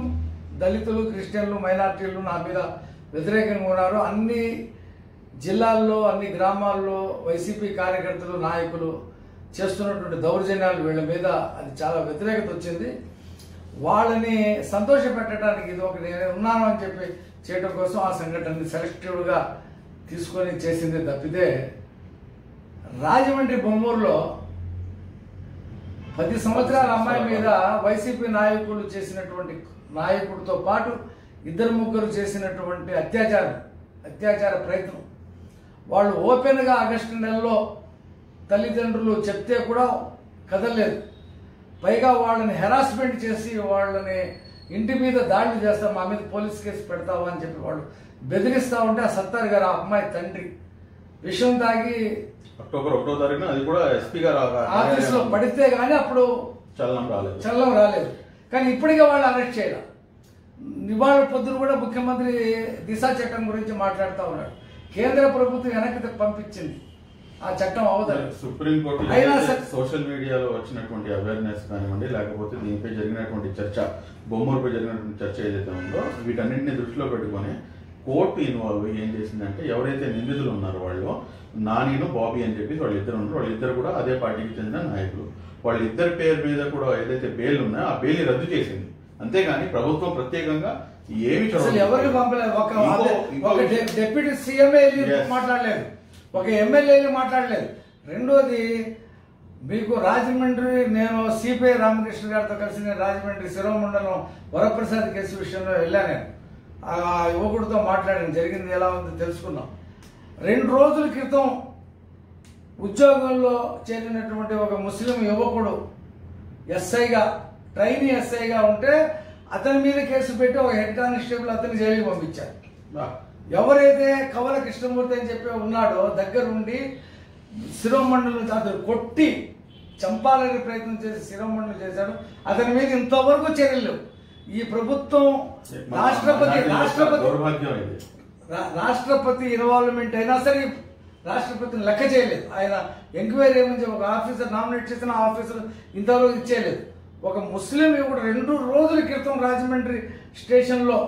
దళితులు, క్రిస్టియన్లు, మైనార్టీలు నా మీద వ్యతిరేకంగా ఉన్నారు. అన్ని జిల్లాల్లో, అన్ని గ్రామాల్లో వైసీపీ కార్యకర్తలు, నాయకులు చేస్తున్నటువంటి దౌర్జన్యాలు వీళ్ళ మీద అది చాలా వ్యతిరేకత వచ్చింది. వాళ్ళని సంతోష పెట్టడానికి ఇది ఒకటి నేను ఉన్నాను అని చెప్పి చేయడం కోసం ఆ సంఘటనని సెలెక్టివ్గా తీసుకొని చేసింది తప్పితే రాజమండ్రి బొమ్మూరులో 10 సంవత్సరాల అమ్మాయి మీద వైసీపీ నాయకులు చేసినటువంటి నాయకుడితో పాటు 2-3 చేసినటువంటి అత్యాచార ప్రయత్నం వాళ్ళు ఓపెన్గా ఆగస్టు నెలలో తల్లిదండ్రులు చెప్తే కూడా కదలలేదు. పైగా వాళ్ళని హెరాస్మెంట్ చేసి వాళ్ళని ఇంటి మీద దాడులు చేస్తాం, మా మీద పోలీస్ కేసు పెడతావా అని చెప్పి వాళ్ళు బెదిరిస్తూ ఉంటే ఆ సత్తార్ గారు ఆ అమ్మాయి తండ్రి విషయం తాగి అక్టోబర్ 1వ తారీఖున అది కూడా ఎస్పీ గారు ఆఫీస్లో పడితే కానీ అప్పుడు చల్లం రాలేదు. కానీ ఇప్పటికే వాళ్ళు అరెస్ట్ చేయాలి. ఇవాళ పొద్దున కూడా ముఖ్యమంత్రి దిశా చట్టం గురించి మాట్లాడుతూ ఉన్నాడు. కేంద్ర ప్రభుత్వం వెనక్కి పంపించింది, ఆ చట్టం అవతల సుప్రీంకోర్టు సోషల్ మీడియాలో వచ్చినటువంటి అవేర్నెస్ కానివ్వండి, లేకపోతే దీనిపై జరిగినటువంటి చర్చ, బొమ్మలపై జరిగినటువంటి చర్చ ఏదైతే ఉందో వీటన్నింటినీ దృష్టిలో పెట్టుకొని కోర్టు ఇన్వాల్వ్ ఏం చేసిందంటే ఎవరైతే నిందితులు ఉన్నారో వాళ్ళు నానిను బాబీ అని చెప్పి వాళ్ళిద్దరు ఉన్నారు. వాళ్ళిద్దరు కూడా అదే పార్టీకి చెందిన నాయకులు. వాళ్ళిద్దరి పేరు మీద కూడా ఏదైతే బెయిల్ ఉన్నాయో ఆ బెయిల్ రద్దు చేసింది. అంతేగాని ప్రభుత్వం ప్రత్యేకంగా ఏమి ఎవరికి పంపలేదు. ఒక డిప్యూటీ సీఎంఏ మాట్లాడలేదు, ఒక ఎమ్మెల్యేలు మాట్లాడలేదు. రెండోది మీకు రాజమండ్రి, నేను సిపిఐ రామకృష్ణ గారితో కలిసి నేను రాజమండ్రి శిరోమండలం వరప్రసాద్ కేసు విషయంలో వెళ్ళాను. ఆ యువకుడితో మాట్లాడాను, జరిగింది ఎలా ఉందో తెలుసుకున్నాం. 2 రోజుల క్రితం ఉద్యోగంలో చేరినటువంటి ఒక ముస్లిం యువకుడు ఎస్ఐగా, ట్రైనీ ఎస్ఐగా ఉంటే అతని మీద కేసు పెట్టి ఒక హెడ్ కానిస్టేబుల్ అతన్ని జైలుకి పంపించారు. ఎవరైతే కవల కృష్ణమూర్తి అని చెప్పి ఉన్నాడో దగ్గరుండి శిరోమండలం అతను కొట్టి చంపాలని ప్రయత్నం చేసి శిరోమండలం చేశాడు. అతని మీద ఇంతవరకు చర్యలు ఈ ప్రభుత్వం రాష్ట్రపతి ఇన్వాల్వ్మెంట్ అయినా సరే రాష్ట్రపతిని లెక్క చేయలేదు. ఆయన ఎంక్వైరీ ఏమని ఒక ఆఫీసర్ నామినేట్ చేసిన ఆఫీసర్ ఇంతవరకు ఇచ్చేయలేదు. ఒక ముస్లిం యువకుడు 2 రోజుల క్రితం రాజమండ్రి స్టేషన్లో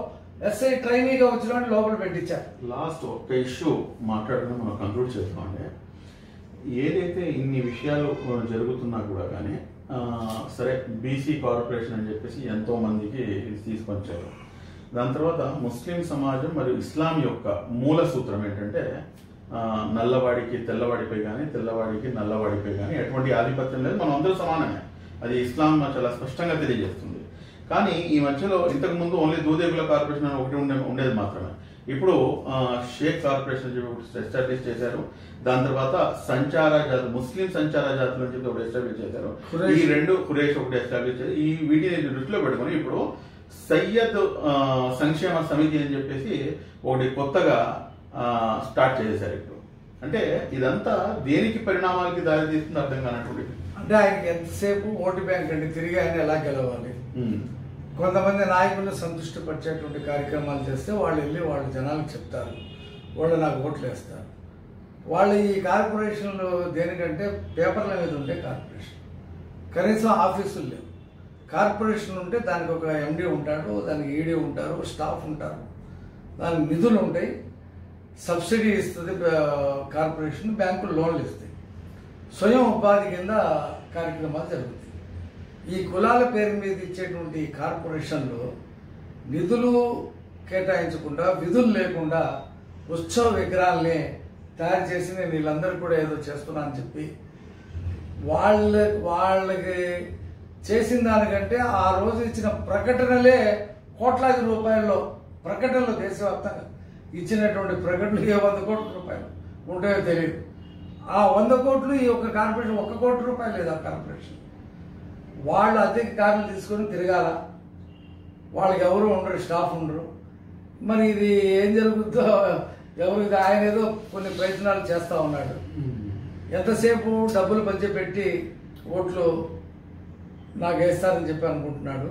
ఎస్ఐ ట్రైనీగా వచ్చిన లోపల పెట్టించారు. లాస్ట్ ఒక ఇష్యూ మాట్లాడడం మనం కంక్లూడ్ చేస్తామండి. ఏదైతే ఇన్ని విషయాలు జరుగుతున్నా కూడా కానీ సరే బీసీ కార్పొరేషన్ అని చెప్పేసి ఎంతో మందికి తీసుకొచ్చారు. దాని తర్వాత ముస్లిం సమాజం మరియు ఇస్లాం యొక్క మూల సూత్రం ఏంటంటే నల్లవాడికి తెల్లవాడిపై కానీ తెల్లవాడికి నల్లవాడిపై కానీ ఎటువంటి ఆధిపత్యం లేదు, మనం అందరూ సమానమే. అది ఇస్లాం చాలా స్పష్టంగా తెలియజేస్తుంది. కానీ ఈ మధ్యలో ఇంతకుముందు ఓన్లీ దూదేగుల కార్పొరేషన్ అని ఒకటి ఉండేది మాత్రమే. ఇప్పుడు షేక్ కార్పొరేషన్ ఎస్టాబ్లిష్ చేశారు. దాని తర్వాత సంచార జాతి, ముస్లిం సంచార జాతులు అని చెప్పి ఒకటి ఎస్టాబ్లిష్ చేశారు. ఈ 2 ఖురేష్ ఒకటి ఎస్టాబ్లిష్ చేశారు. ఈ వీటిని దృష్టిలో పెట్టుకుని ఇప్పుడు సయ్యద్ సంక్షేమ సమితి అని చెప్పేసి ఒకటి కొత్తగా స్టార్ట్ చేశారు. ఇప్పుడు అంటే ఇదంతా దేనికి పరిణామాలకి దారి తీస్తుంది అర్థం కానటువంటి. అంటే ఆయనకి ఎంతసేపు ఓటు బ్యాంక్ అండి, తిరిగి ఆయన ఎలా గెలవాలి. కొంతమంది నాయకులను సంతృష్టిపరిచేటువంటి కార్యక్రమాలు చేస్తే వాళ్ళు వెళ్ళి వాళ్ళ జనాలకు చెప్తారు, వాళ్ళు నాకు ఓట్లు వేస్తారు. వాళ్ళు ఈ కార్పొరేషన్లు దేనికంటే పేపర్ల మీద ఉండే కార్పొరేషన్, కనీసం ఆఫీసులు లేవు. కార్పొరేషన్ ఉంటే దానికి ఒక ఎండి ఉంటాడు, దానికి ఈడీ ఉంటారు, స్టాఫ్ ఉంటారు, దానికి నిధులు ఉంటాయి, సబ్సిడీ ఇస్తుంది కార్పొరేషన్, బ్యాంకులు లోన్లు ఇస్తాయి, స్వయం ఉపాధి కింద కార్యక్రమాలు జరుగుతాయి. ఈ కులాల పేరు మీద ఇచ్చేటువంటి కార్పొరేషన్లు నిధులు కేటాయించకుండా, విధులు లేకుండా ఉత్సవ విగ్రహాలని తయారు చేసి నేను వీళ్ళందరూ కూడా ఏదో చేస్తున్నా అని చెప్పి వాళ్ళకి చేసిన దానికంటే ఆ రోజు ఇచ్చిన ప్రకటనలే కోట్లాది రూపాయల్లో ప్రకటనలు దేశవ్యాప్తంగా ఇచ్చినటువంటి ప్రకటనలు 100 కోట్ల రూపాయలు ఉంటాయో తెలియదు. ఆ 100 కోట్లు ఈ ఒక్క కార్పొరేషన్ 1 కోటి రూపాయలు లేదు. ఆ కార్పొరేషన్ వాళ్ళు అద్దెకి కార్లు తీసుకొని తిరగాల, వాళ్ళకి ఎవరు ఉండరు, స్టాఫ్ ఉండరు. మరి ఇది ఏం జరుగుతుందో ఎవరికి ఆయన ఏదో కొన్ని ప్రయత్నాలు చేస్తూ ఉన్నాడు. ఎంతసేపు డబ్బులు పంచిపెట్టి ఓట్లు నాకు వేస్తారని చెప్పి అనుకుంటున్నాడు.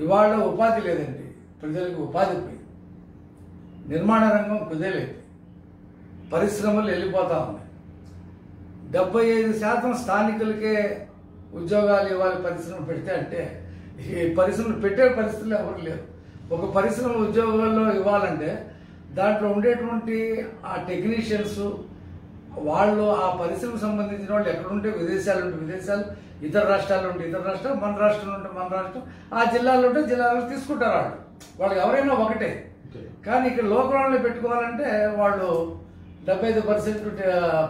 ఇవాళ ఉపాధి లేదండి, ప్రజలకు ఉపాధి పోయి, నిర్మాణ రంగం కుదేలేదు, పరిశ్రమలు వెళ్ళిపోతా ఉన్నాయి. 75% స్థానికులకే ఉద్యోగాలు ఇవ్వాలి పరిశ్రమ పెడితే అంటే ఈ పరిశ్రమలు పెట్టే పరిస్థితులు ఎవరు లేరు. ఒక పరిశ్రమ ఉద్యోగాల్లో ఇవ్వాలంటే దాంట్లో ఉండేటువంటి ఆ టెక్నీషియన్స్ వాళ్ళు ఆ పరిశ్రమకు సంబంధించిన వాళ్ళు ఎక్కడుంటే విదేశాలు ఉంటే విదేశాలు, ఇతర రాష్ట్రాల్లో ఉంటే ఇతర రాష్ట్రాలు, మన రాష్ట్రంలో ఉంటే మన రాష్ట్రం, ఆ జిల్లాలో ఉంటే జిల్లాలో తీసుకుంటారు. వాళ్ళకి ఎవరైనా ఒకటే. కానీ ఇక్కడ లోకల్లో పెట్టుకోవాలంటే వాళ్ళు 75%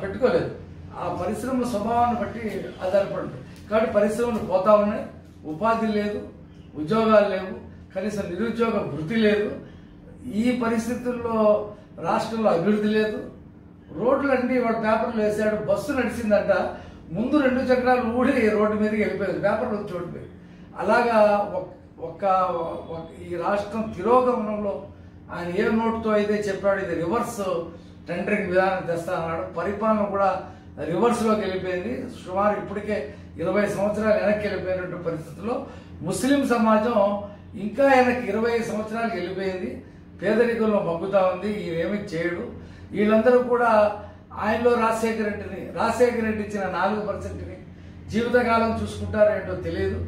పెట్టుకోలేదు. ఆ పరిశ్రమ స్వభావాన్ని బట్టి ఆధారపడి ఉంటుంది. కాబట్టి పరిశ్రమలు పోతా ఉన్నాయి, ఉపాధి లేదు, ఉద్యోగాలు లేవు, కనీసం నిరుద్యోగ వృత్తి లేదు. ఈ పరిస్థితుల్లో రాష్ట్రంలో అభివృద్ధి లేదు. రోడ్లన్నీ వాడు పేపర్లు వేసాడు, బస్సు నడిచిందంట, ముందు 2 చక్రాలు ఊడి రోడ్డు మీదకి వెళ్ళిపోయింది, పేపర్లు చూడిపోయి. అలాగా ఈ రాష్ట్రం తిరోగమనంలో ఆయన ఏ నోటుతో అయితే చెప్పాడు ఇది రివర్స్ టెండరింగ్ విధానం తెస్తా అన్నాడు, పరిపాలన కూడా రివర్స్లోకి వెళ్ళిపోయింది. సుమారు ఇప్పటికే 20 సంవత్సరాలు వెనక్కి వెళ్ళిపోయినటువంటి పరిస్థితుల్లో ముస్లిం సమాజం ఇంకా వెనక్కి 20 సంవత్సరాలు వెళ్ళిపోయింది. పేదరికంలో మగ్గుతా ఉంది. ఈయనేమీ చేయడు. వీళ్ళందరూ కూడా ఆయనలో రాజశేఖర రెడ్డి ఇచ్చిన 4%ని జీవితకాలం చూసుకుంటారో ఏంటో తెలియదు.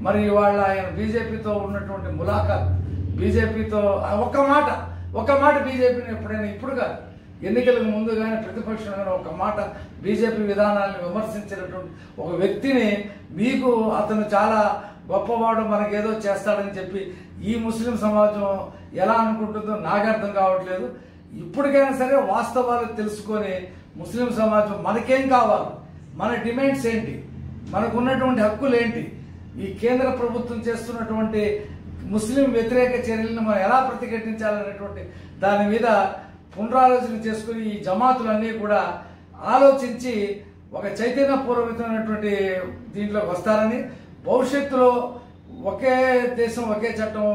మరి ఇవాళ ఆయన బీజేపీతో ఉన్నటువంటి ములాఖాత్, బీజేపీతో ఒక్క మాట బీజేపీని ఎప్పుడైనా, ఇప్పుడు కాదు, ఎన్నికలకు ముందు కానీ ప్రతిపక్షం కానీ ఒక మాట బీజేపీ విధానాలను విమర్శించినటువంటి ఒక వ్యక్తిని మీకు అతను చాలా గొప్పవాడు, మనకేదో చేస్తాడని చెప్పి ఈ ముస్లిం సమాజం ఎలా అనుకుంటుందో నాకు అర్థం కావట్లేదు. ఇప్పటికైనా సరే వాస్తవాలు తెలుసుకొని ముస్లిం సమాజం మనకేం కావాలి, మన డిమాండ్స్ ఏంటి, మనకున్నటువంటి హక్కులు ఏంటి, ఈ కేంద్ర ప్రభుత్వం చేస్తున్నటువంటి ముస్లిం వ్యతిరేక చర్యలను మనం ఎలా ప్రతిఘటించాలనేటువంటి దాని మీద పునరాలోచన చేసుకుని ఈ జమాతులన్నీ కూడా ఆలోచించి ఒక చైతన్యపూర్వకమైనటువంటి దీంట్లోకి వస్తారని, భవిష్యత్తులో ఒకే దేశం ఒకే చట్టం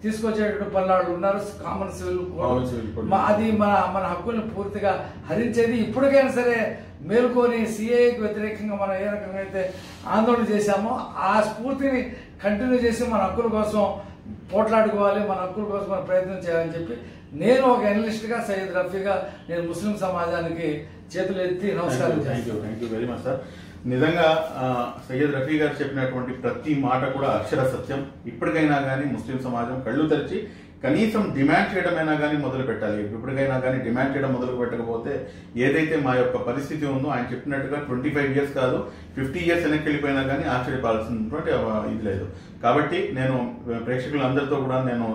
తీసుకొచ్చేటువంటి పనులు ఉన్నారు, కామన్ సివిల్ అది మన హక్కుల్ని పూర్తిగా హరించేది. ఇప్పటికైనా సరే మేల్కొని సిఏఏకి వ్యతిరేకంగా మనం ఏ రకంగా అయితే ఆందోళన చేశామో ఆ స్ఫూర్తిని కంటిన్యూ చేసి మన హక్కుల కోసం పోట్లాడుకోవాలి, మన హక్కుల కోసం మనం ప్రయత్నం చేయాలని చెప్పి నేను ఒక ఎనలిస్ట్గా, సయ్యద్ రఫీగా నేను ముస్లిం సమాజానికి చేతులు ఎత్తి నమస్కారం చేస్తాను. Thank you very much sir. నిజంగా సయ్యద్ రఫీ గారు చెప్పినటువంటి ప్రతి మాట కూడా అక్షర సత్యం. ఇప్పటికైనా కానీ ముస్లిం సమాజం కళ్ళు తెరిచి కనీసం డిమాండ్ చేయడమైనా కానీ మొదలు పెట్టాలి. ఇప్పటికైనా కానీ డిమాండ్ చేయడం మొదలు పెట్టకపోతే ఏదైతే మా యొక్క పరిస్థితి ఉందో ఆయన చెప్పినట్టుగా 25 years కాదు 50 years వెనక్కి వెళ్ళిపోయినా కానీ ఆశ్చర్యపాల్సినటువంటి ఇది లేదు. కాబట్టి నేను ప్రేక్షకులందరితో కూడా నేను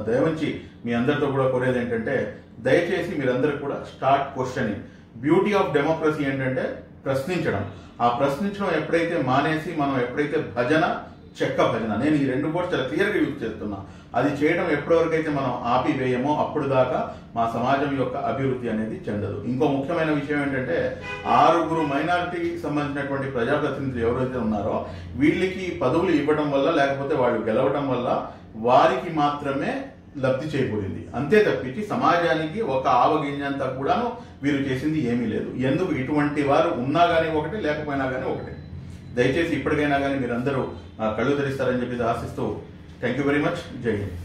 దయవంచి మీ అందరితో కూడా కోరేది ఏంటంటే, దయచేసి మీరందరూ కూడా start questioning. Beauty of democracy ఏంటంటే ప్రశ్నించడం. ఆ ప్రశ్నించడం ఎప్పుడైతే మానేసి మనం ఎప్పుడైతే చెక్క భజన, నేను ఈ 2 words చాలా క్లియర్గా యూజ్ చేస్తున్నా, అది చేయడం ఎప్పటివరకైతే మనం ఆపివేయమో అప్పుడు దాకా మా సమాజం యొక్క అభివృద్ధి అనేది చెందదు. ఇంకో ముఖ్యమైన విషయం ఏంటంటే 6 మైనారిటీకి సంబంధించినటువంటి ప్రజాప్రతినిధులు ఎవరైతే ఉన్నారో వీళ్ళకి పదవులు ఇవ్వడం వల్ల లేకపోతే వాళ్ళు గెలవడం వల్ల వారికి మాత్రమే లబ్ధి చేకూరింది, అంతే తప్పించి సమాజానికి ఒక ఆవగింజంతా కూడాను వీరు చేసింది ఏమీ లేదు. ఎందుకు ఇటువంటి వారు ఉన్నా కానీ ఒకటి, లేకపోయినా కానీ ఒకటి. దయచేసి ఇప్పటికైనా కానీ మీరందరూ కళ్ళు తెరిస్తారని చెప్పి ఆశిస్తూ థ్యాంక్ యూ వెరీ మచ్. జై హింద్.